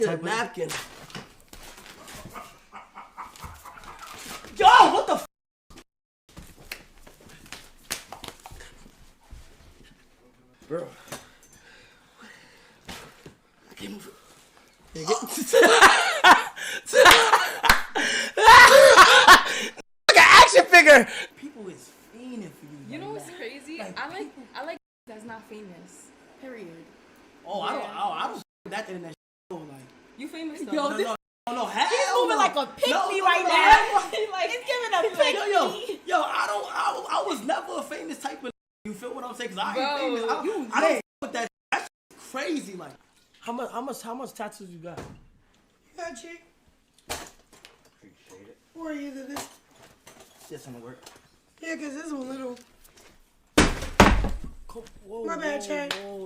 a napkin. Yo, what the f? Bro. I can't move it. Like an action figure. People is fiending for you. You know what's crazy? Like, I like that's not famous. Period. Oh, I don't that internet shit. Like, You famous though. Yo, this no, hell he's moving no. like a pick No, me no, right no, now. no. He's like, he's giving a pick me. Yo, I was never a famous type of. You feel what I'm saying? Cause I ain't Bro, famous. I don't with that. That's crazy. Like, how much tattoos you got? You got chick? Appreciate it. Or either this. This gonna work. Yeah, cause this one little. Whoa, My bad, Chad.